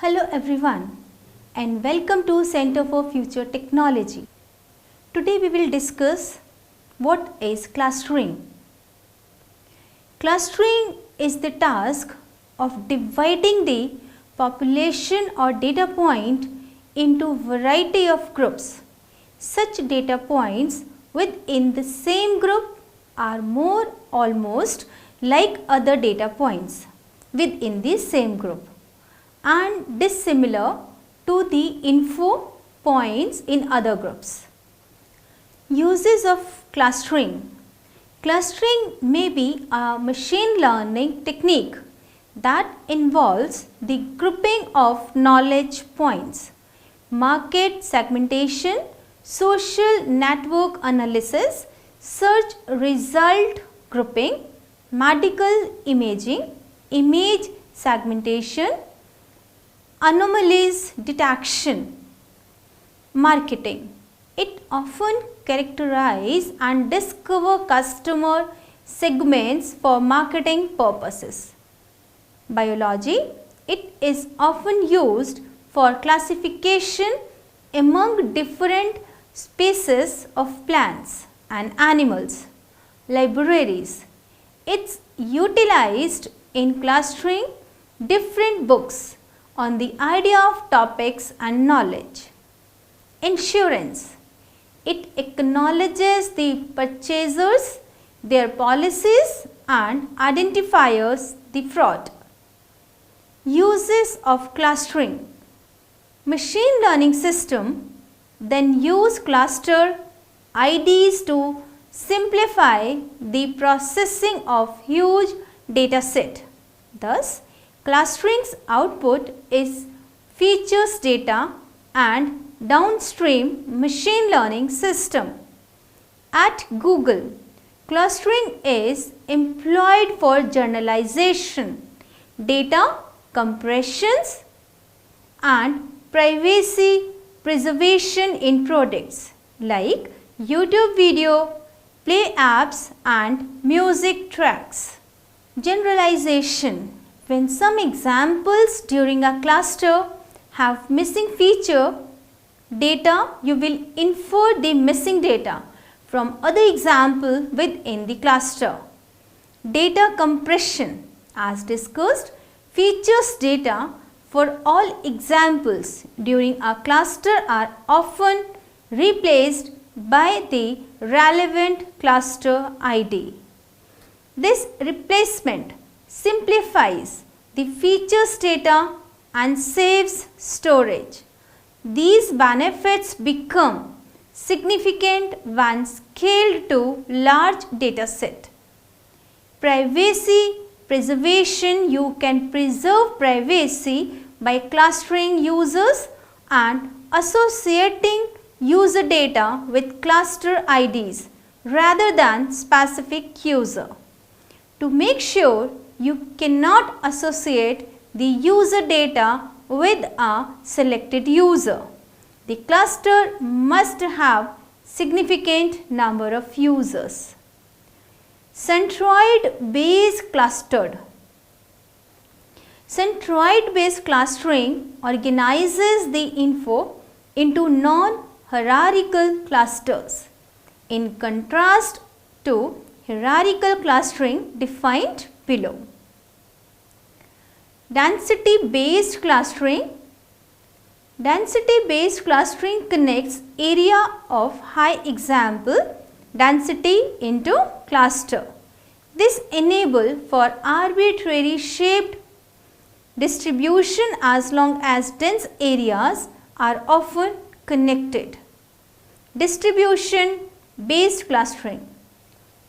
Hello everyone and welcome to Center for Future Technology. Today we will discuss what is clustering. Clustering is the task of dividing the population or data point into variety of groups. Such data points within the same group are more almost like other data points within the same group and dissimilar to the info points in other groups. Uses of clustering. Clustering may be a machine learning technique that involves the grouping of knowledge points, market segmentation, social network analysis, search result grouping, medical imaging, image segmentation, anomalies detection. Marketing. It often characterize and discover customer segments for marketing purposes. Biology. It is often used for classification among different species of plants and animals. Libraries. It's utilized in clustering different books on the idea of topics and knowledge. Insurance. It acknowledges the purchasers, their policies and identifies the fraud. Uses of clustering. Machine learning system then use cluster IDs to simplify the processing of huge data set. Thus, clustering's output is features data and downstream machine learning system. At Google, clustering is employed for generalization, data compressions and privacy preservation in products like YouTube video, play apps and music tracks. Generalization. When some examples during a cluster have missing feature data, you will infer the missing data from other example within the cluster. Data compression. As discussed, features data for all examples during a cluster are often replaced by the relevant cluster ID. This replacement simplifies the features data and saves storage. These benefits become significant when scaled to large data set. Privacy preservation. You can preserve privacy by clustering users and associating user data with cluster IDs rather than specific user. To make sure you cannot associate the user data with a selected user, the cluster must have significant number of users. Centroid based clustered. Centroid based clustering organizes the info into non-hierarchical clusters in contrast to hierarchical clustering defined below. Density based clustering. Density based clustering connects area of high example density into cluster. This enables for arbitrary shaped distribution as long as dense areas are often connected. Distribution based clustering.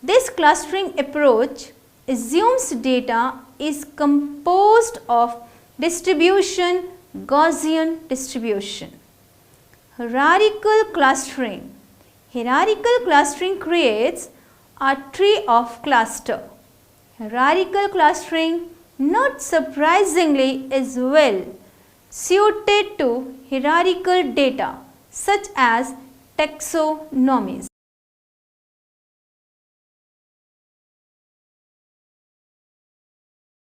This clustering approach assumes data is composed of distribution, Gaussian distribution. Hierarchical clustering. Hierarchical clustering creates a tree of cluster. Hierarchical clustering, not surprisingly, is well suited to hierarchical data such as taxonomies.